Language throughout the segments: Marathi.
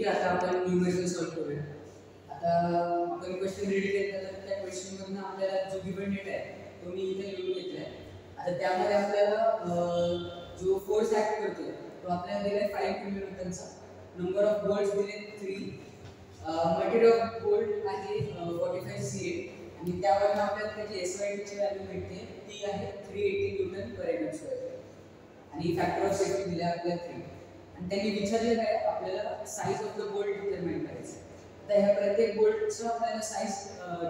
आता आपण न्यूमेरिकल सॉल्व्ह करूया. आता आपण क्वेश्चन रीड केला तर त्या क्वेश्चन मधून आपल्याला जो गिवन डेटा आहे तो मी इथे लिहून घेतलाय. आता त्यामध्ये आपल्याला जो फोर्स ऍक्ट करतोय तो आपल्याला दिलाय 5 किलोन्यूटनचा. नंबर ऑफ बोल्ट्स दिले 3. मटेरियल ऑफ बोल्ट आहे 45 CA आणि त्यावरून आपल्याला त्याची SYD ची व्हॅल्यू भेटते ती आहे 380 न्यूटन पर एम स्क्वेअर आणि फॅक्टर ऑफ सेफ्टी दिला आपल्याला 3. आणि त्यांनी विचारलेलं आहे आपल्याला size of the bolt determine करायचं. आता ह्या प्रत्येक बोल्टचं आपल्याला साइज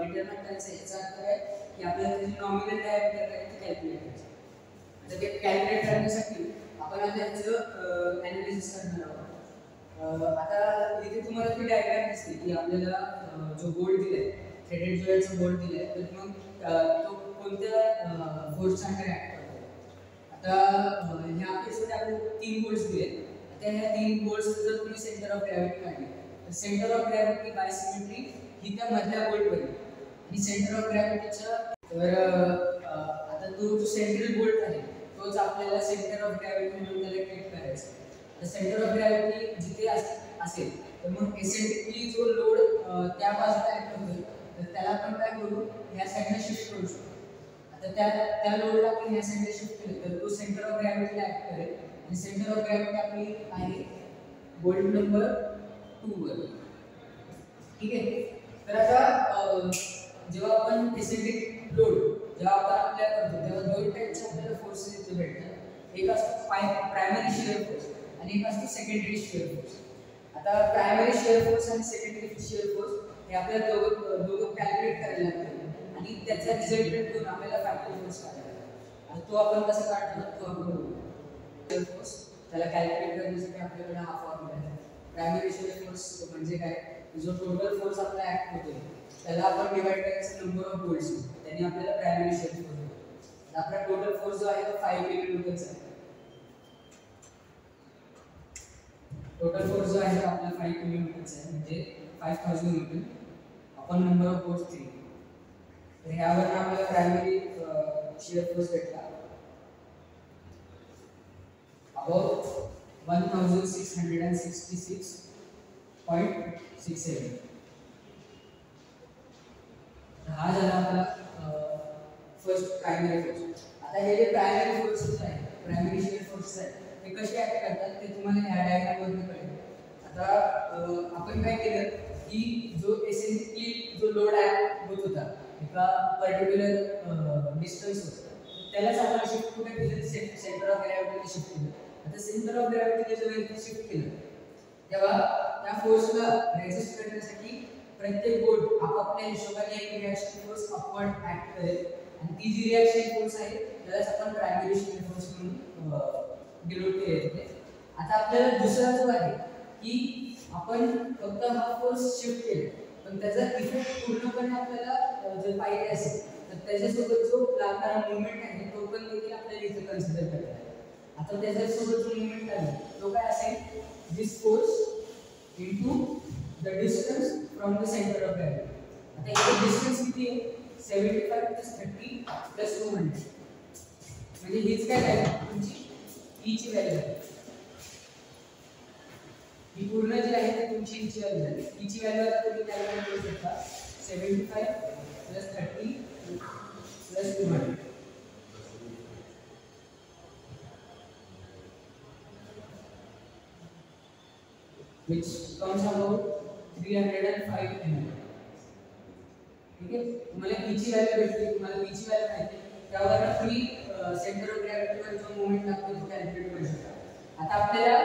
डिटरमाइन करायचं. याचा अर्थ काय की आपल्याला त्याची नॉमिनल डायमीटर काय ते कॅल्क्युलेट करायचं. आता ते कॅल्क्युलेट करण्यासाठी आपण आता याचं ॲनालिसिस करणार आहोत. आता इथे तुम्हाला ती डायग्राम दिसते की आपल्याला जो बोल्ट दिलाय थ्रेडेड जॉईंटचा बोल्ट दिलाय तर मग तो कोणत्या फोर्सचा अंडर ऍक्ट करतो. आता ह्या केसमध्ये आपल्याला 3 बोल्ट्स दिले. आता ह्या 3 बोल्ट्स जर तुम्ही सेंटर ऑफ ग्रॅव्हिटी काढली तर centre of gravity by symmetry ही त्या मधल्या बोल्टवर आणि सेंटर ऑफ ग्रॅव्हिटीच्या तर आता तो जो सेंट्रल बोल्ट आहे तोच आपल्याला सेंटर ऑफ ग्रॅव्हिटी म्हणून त्याला ट्रीट करायचा. तर सेंटर ऑफ ग्रॅव्हिटी जिथे असेल तर मग एसेंट्रिकली जो लोड त्या बाजूला ऍक्ट होतोय तर त्याला आपण काय करू ह्या साईडला शिफ्ट करू शकतो. आता त्या लोडला आपण ह्या साईडला शिफ्ट केलं तर तो सेंटर ऑफ ग्रॅव्हिटीला ऍक्ट करेल आणि सेंटर ऑफ ग्रॅव्हिटी आपली आहे बोल्ट नंबर 2 वर. ठीक आहे. तर आता जेव्हा आपण एसेंट्रिक लोड जेव्हा आपण अप्लाय करतो तेव्हा दोन टाइपचे आपल्याला फोर्सेस इथे भेटतात. एक असतो प्रायमरी शिअर फोर्स आणि एक असतो सेकंडरी शिअर फोर्स. आता प्रायमरी शिअर फोर्स आणि सेकंडरी शिअर फोर्स हे आपल्याला दोघं कॅल्क्युलेट करायला लागतात आणि त्याचा रिझल्टंट घेऊन आपल्याला फॅक्टर फोर्स काढायला लागतो. आणि तो आपण कसा काढतो तो आपण बघू. शिअर फोर्स त्याला कॅल्क्युलेट करण्यासाठी आपल्याकडे हा फॉर्म्युला आहे. प्रायमरी शिअर फोर्स म्हणजे काय जो टोटल फोर्स आपला ऍक्ट होतोय त्याला आपण डिवाइड करायचं नंबर ऑफ बोल्ट्स त्याने आपल्याला प्रायमरी शिअर फोर्स होतो. आपला टोटल फोर्स जो आहे तो 5 किलोन्यूटनचा आहे. टोटल फोर्स जो आहे आपला 5 किलोन्यूटनचा आहे म्हणजे 5000 newton upon number of bolts 3. तर ह्यावर आपल्याला प्रायमरी शिअर फोर्स भेटला about 1666.67. हा झाला आपला फर्स्ट प्रायमरी फोर्स. आता हे जे प्रायमरी फोर्सेस आहेत प्रायमरी शिअर फोर्सेस आहेत ते कसे ऍक्ट करतात ते तुम्हाला ह्या डायग्राम वरून कळेल. आता आपण काय केलं की जो एसेंट्रिकली जो लोड ऍक्ट होत होता एका पर्टिक्युलर डिस्टन्सवर त्यालाच आपण शिफ्ट कुठे केलं सेंटर ऑफ ग्रॅव्हिटीला शिफ्ट केलं. आता सेंटर ऑफ ग्रॅव्हिटीला जेव्हा इथे शिफ्ट केलं तेव्हा त्या फोर्सला रेजिस्ट करण्यासाठी प्रत्येक बोल्ट आपापल्या हिशोबाने एक रिएक्शन फोर्स अपवर्ड ऍक्ट करेल आणि ती जी रिएक्शन फोर्स आहे त्यालाच आपण प्रायमरी शिअर फोर्स म्हणून डिनोट केले. आता आपल्याला दुसरा जो आहे की आपण फक्त हा फोर्स शिफ्ट केला पण त्याचा इफेक्ट पूर्णपणे आपल्याला जर पाहिजे असेल तर त्याच्यासोबत जो लागणारा मुवमेंट आहे तो पण देखील आपल्याला इथे कन्सिडर करायचा आहे. आता त्याच्यासोबत जो मुवमेंट आहे तो काय असेल this force into the distance from the centre of gravity. आता इथे डिस्टन्स किती आहे 75 + 30 + 200 म्हणजे हीच काय व्हॅल्यू तुमची ई ची व्हॅल्यू आहे. ही पूर्ण जी आहे ती तुमची ई ची व्हॅल्यू आहे. ई ची व्हॅल्यू आता तुम्ही कॅल्क्युलेट करू शकता 75 + 30 + 200 which comes about 305 mm. ठीक आहे. तुम्हाला ई ची व्हॅल्यू भेटली तुम्हाला बी ची व्हॅल्यू माहिती त्यावर तुम्ही सेंटर ऑफ ग्रॅव्हिटीवर जो मोमेंट लागतो तो कॅल्क्युलेट करू शकता. आता आपल्याला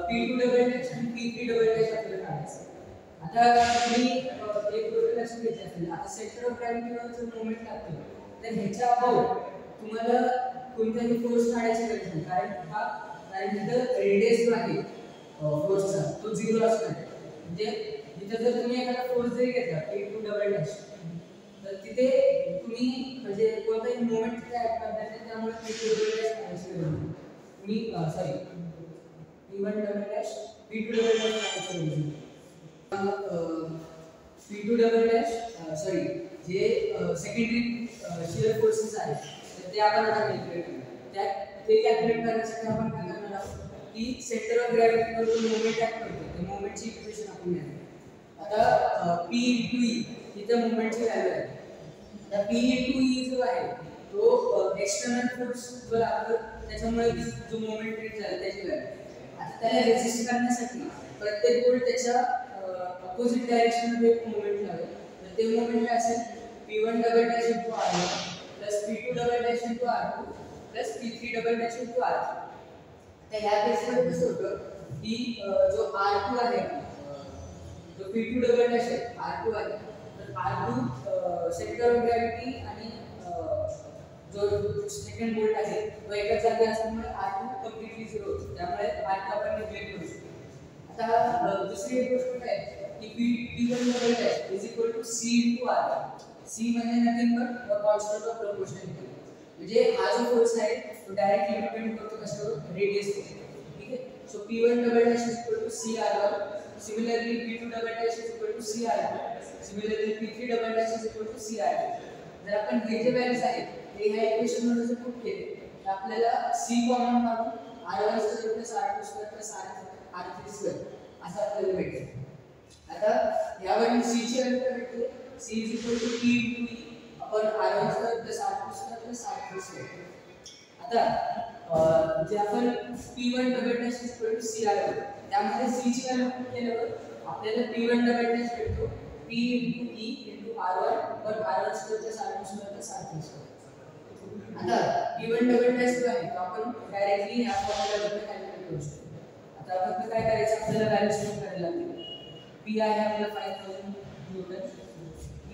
P2 डबल डॅश आणि P3 डबल डॅश आपल्याला काढायचं. आता तुम्ही एक गोष्ट लक्षात घ्यायची असेल आता सेंटर ऑफ ग्रॅव्हिटीवर जो मोमेंट लागतो तर ह्याच्या अबाउट तुम्हाला कोणताही फोर्स काढायची गरज नाही कारण तिथं रेडियस जो आहे फोर्सचा तो 0 असणार म्हणजे इथे जर तुम्ही एखादा फोर्स जरी घेतला P2 डबल डॅश तर तिथे तुम्ही म्हणजे कोणताही मोमेंट तिथे ऍड करणार नाही त्यामुळे P2 डबल डॅश काढायची गरज नाही. तुम्ही sorry P1 double dash P2 double dash काढायची गरज नाही. P2 डबल डॅश सॉरी जे सेकंडरी शिअर फोर्सेस आहेत तर ते आपण आता कॅल्क्युलेट करू. ते कॅल्क्युलेट करण्यासाठी आपण काय करणार आहोत की सेंटर ऑफ ग्रॅव्हिटीवर जो मोमेंट ऍक्ट करतो ते मोमेंटची इक्वेशन आपण घेणार. आता P into E इथे मोमेंटची व्हॅल्यू आहे. आता P into E जो आहे तो एक्सटर्नल फोर्स जो लागतो त्याच्यामुळे जो मोमेंट क्रिएट झाला त्याची व्हॅल्यू. आता त्याला रेजिस्ट करण्यासाठी प्रत्येक बोल्ट त्याच्या अपोजिट डायरेक्शन मध्ये एक मोमेंट लागेल. तर ते मोमेंट काय असेल P1 double dash into R1 plus P2 double dash into R2 plus P3 double dash into R3. तर ह्या केसमध्ये कसं होतं की जो R2 आहे जो P2 डबल डॅश आहे R2 आहे तर R2 सेंटर ऑफ ग्रॅव्हिटी आणि जो सेकंड बोल्ट आहे तो एकाच जागी असल्यामुळे R2 कंप्लीटली झिरो होतो. त्यामुळे R2 आपण निग्लेक्ट करू शकतो. आता दुसरी एक गोष्ट काय की P1 double dash is equal to C into R1. C म्हणजे nothing but constant of proportionality. म्हणजे हा जो फोर्स आहे तो डायरेक्टली डिपेंड करतो कशावर रेडियसवर. ठीक आहे. So P1 double dash is equal to C R1. Similarly P2 double dash is equal to C R2. Similarly P3 double dash is equal to C R2. जर आपण हे जे व्हॅल्यूज आहेत ते ह्या इक्वेशन मध्ये जर पुट केले तर आपल्याला C कॉमन काढून R1 square plus R2 square plus R3 square असं आपल्याला भेटेल. आता यावरून C ची व्हॅल्यू काय भेटते C is equal to P into E upon R1 square plus R2 square plus R3 square. आता जे आपण P1 double dash is equal to C R1 त्यामध्ये C ची व्हॅल्यू पुट केल्यावर आपल्याला P1 डबल डॅश भेटतो P into E into R1 पर R1 square plus R2 square plus R3 square. आता P1 डबल डॅश जो आहे तो आपण डायरेक्टली ह्या फॉर्म्युलावरून कॅल्क्युलेट करू शकतो. आता फक्त काय करायचं आपल्याला व्हॅल्यू सेट करायला लागेल. P आहे आपल्याला 5000 न्यूटन.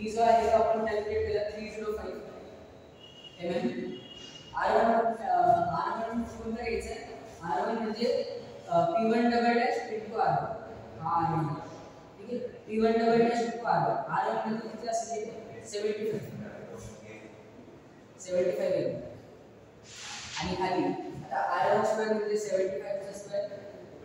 E जो आहे तो आपण कॅल्क्युलेट केला 305 mm. R1 कोणतं घ्यायचं R1 म्हणजे P1 double dash into R1 हा आहे. ठीक आहे. P1 double dash into R1 म्हणजे किती असेल 75 mm. आणि खाली आता R1 स्क्वेअर म्हणजे 75 चा स्क्वेअर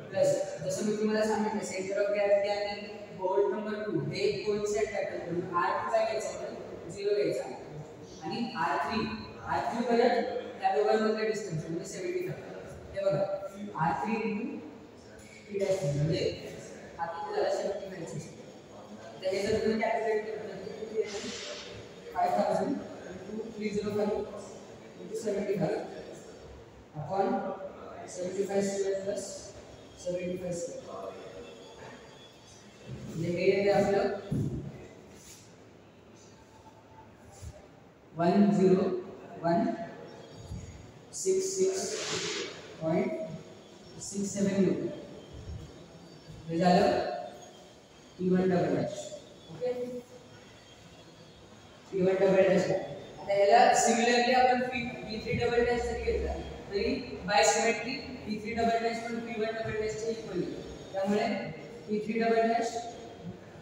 प्लस जसं मी तुम्हाला सांगितलं सेंटर ऑफ ग्रॅव्हिटी आणि बोल्ट नंबर 2 हे कोइन्साइड फॅक्टर करून R2 काय घ्यायचा आपण 0 घ्यायचा आणि R3 परत त्या दोघांमधलं डिस्टन्स म्हणजे 75. हे बघा R3 into P डॅश म्हणजे हा किती झाला 75. तर हे जर तुम्ही कॅल्क्युलेट केलं तर किती येईल 5000 into 305 into 75 upon 75 square plus 75 square. म्हणजे हे येते आपलं 10166.67 न्यूटन. हे झालं P1 double dash. Okay P1 double dash. आता याला सिमिलरली आपण P3 डबल डॅश जरी घेतला तरी by symmetry P3 double dash पण P1 डबल डॅश च्या इक्वल आहे. त्यामुळे P3 double dash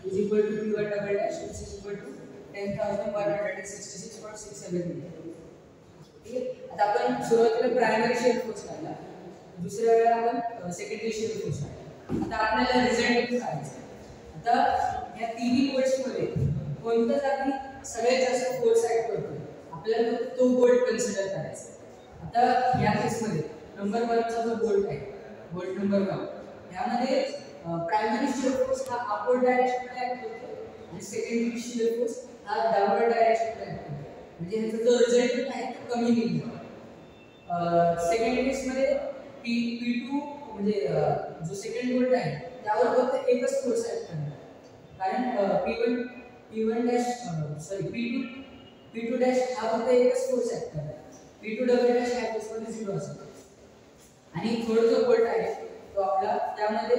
is equal to P1 double dash which is equal to 10,166.67 metre. ठीक आहे. आता आपण सुरुवातीला प्रायमरी शिअर फोर्स काढला दुसऱ्या वेळेला आपण सेकंडरी शिअर फोर्स काढला. आता आपल्याला रिझल्ट काढायचा. आता या तिन्ही बोल्ट्स मध्ये कोणत्या जागी सगळ्यात जास्त फोर्स ऍक्ट करतो आपल्याला फक्त तो बोल्ट कन्सिडर करायचा. आता या केस मध्ये नंबर 1 चा जो बोल्ट आहे बोल्ट नंबर 1 यामध्ये प्रायमरी शिअर फोर्स हा अपवर्ड डायरेक्शन मध्ये ऍक्ट करतो आणि सेकंडरी शिअर फोर्स हा डाउनवर्ड डायरेक्शन मध्ये ऍक्ट करतो. म्हणजे ह्याचा जो रिझल्ट आहे तो कमी निघतो. सेकंड केस मध्ये P2 म्हणजे जो सेकंड बोल्ट आहे त्यावर फक्त एकच फोर्स ऍक्ट करणार कारण P1 डॅश P2 डॅश हा फक्त एकच फोर्स ऍक्ट करणार. P2 डबल डॅश ह्या केस मध्ये 0 असेल आणि थर्ड जो बोल्ट आहे तो आपला त्यामध्ये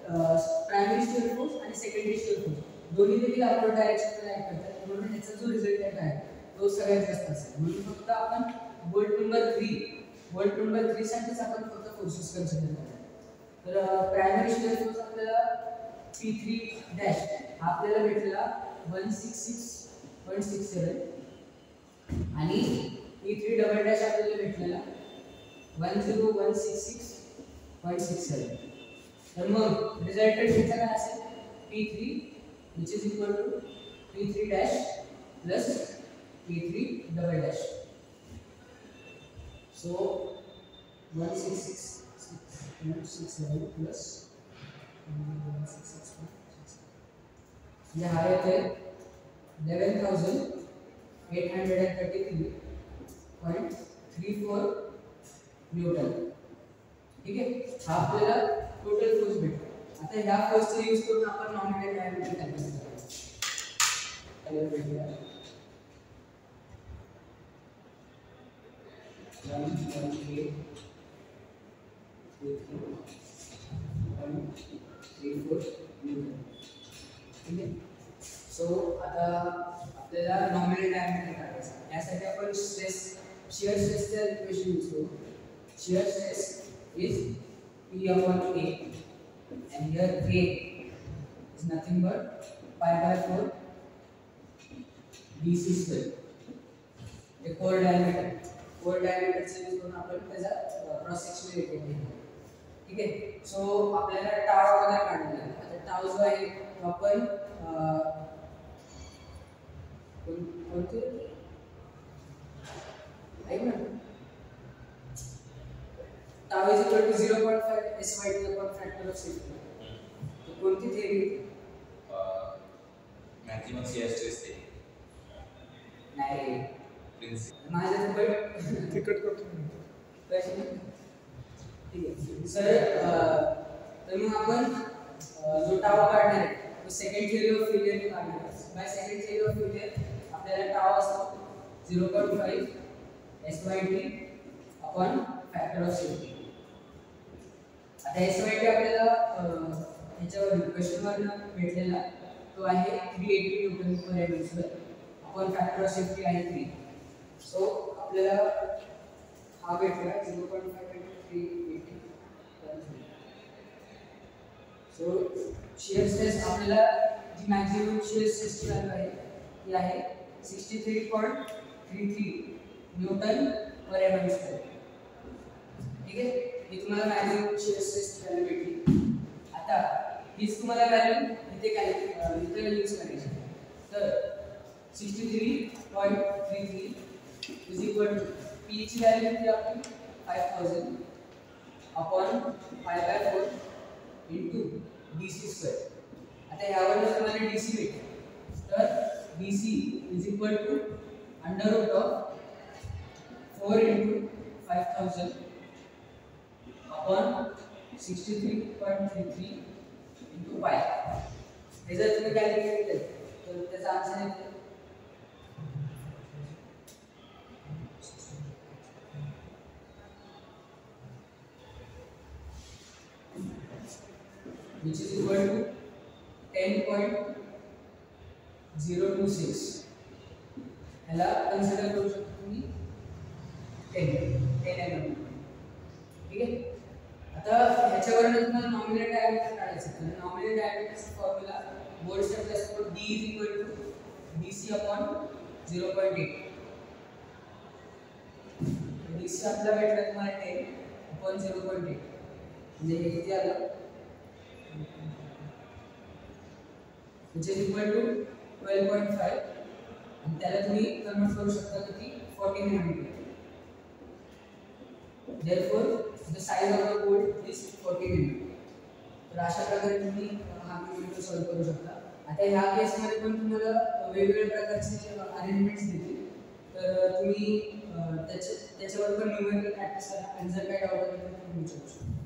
प्रायमरी शिअर फोर्स आणि सेकंडरी शिअर फोर्स दोन्ही देखील अपवर्ड डायरेक्शन मध्ये ऍक्ट करतात. म्हणून ह्याचा जो रिझल्ट आहे तो सगळ्यात जास्त असेल. म्हणून फक्त आपण बोल्ट नंबर 3 साठीच आपण फक्त फोर्सेस कन्सिडर करतो. तर प्रायमरी शिअर फोर्स आपल्याला P3 डॅश आपल्याला भेटला 166.67 आणि P3 डबल डॅश आपल्याला भेटलेला 10166.67. तर मग रिझल्टंट ह्याचा काय असेल P3 which is equal to P3 dash plus P3 double dash. So 166.67 plus म्हणजे हा येते 11,833.34 न्यूटन. ठीक आहे, हा आपल्याला टोटल फोर्स भेटतो. आता ह्या फोर्सचा यूज करून आपण नॉमिनल डायमीटर कॅल्क्युलेट करायचं. 1.834 न्यूटन. ठीक आहे, सो आता आपल्याला नॉमिनल डायमीटर काढायचं. यासाठी आपण शियर स्ट्रेसचे इक्वेशन यूज करू. Shear stress is P upon A and here A is nothing but pi by 4 dc square. A core diameter चे यूज करून आपण त्याचा क्रॉस सेक्शनल एरिया घेतो. ठीक आहे, सो आपल्याला टाव वगैरे काढायला आहे. आता टाव जो आहे आपण कोणते ऐक ना, tau is equal to 0.5 SY to the power factor of safety. तो कोणती theory? Maximum shear stress theory. नाही प्रिन्सिपल माझ्या पण तिकट करतो. ठीक आहे सर, तर मग आपण जो टाव काढणार आहे तो सेकंड थेरी ऑफ फेलियर काढणार आहे. By second theory of failure आपल्याला टाव असतो 0.5 SYT upon factor of safety. आता SYT आपल्याला ह्याच्यावर क्वेश्चनवर भेटलेला तो आहे 380 Newton per MM square upon factor of safety आहे 3. सो आपल्याला हा भेटला 0.5 into 380. सो शियर स्ट्रेस आपल्याला जी मॅक्सिमम शियर स्ट्रेसची व्हॅल्यू आहे ती आहे 63.33 न्यूटन पर एमएम स्क्वेअर. ठीक आहे, ही तुम्हाला मॅक्सिमम शियर स्ट्रेसची व्हॅल्यू भेटली. आता हीच तुम्हाला व्हॅल्यू इथे यूज करायची. तर 63.33 इज इक्वल टू P ची व्हॅल्यू किती आपली 5000 upon pi by 4 into dc square. आता यावरून तुम्हाला dc भेटेल. तर dc is equal to under root of 4 into 5000 upon 63.33 into pi. हे जर तुम्ही कॅल्क्युलेट केलं तर त्याचा आन्सर येतो which is equal to 10.026. ह्याला कन्सिडर करू शकतो तुम्ही 10 mm. ठीक आहे, आता ह्याच्यावरून तुम्हाला नॉमिनल डायमीटर काढायचं. तर नॉमिनल डायमीटरचा फॉर्म्युला बोल्ड स्टेप असतो D is equal to DC upon 0.8. DC आपला भेटला तुम्हाला 10 upon 0.8 म्हणजे हे किती आलं, which is equal to 12.5 आणि त्याला तुम्ही कन्वर्ट करू शकता किती 40 mm. therefore the size of the bolt is 40 mm. तर अशा प्रकारे तुम्ही हा व्हिडिओ सॉल्व्ह करू शकता. आता ह्या केस मध्ये पण तुम्हाला वेगवेगळ्या प्रकारचे अरेंजमेंट्स देतील, तर तुम्ही त्याच्यावर पण न्यूमेरिकल प्रॅक्टिस करा आणि जर काही डाऊट असेल तर तुम्ही विचारू शकता.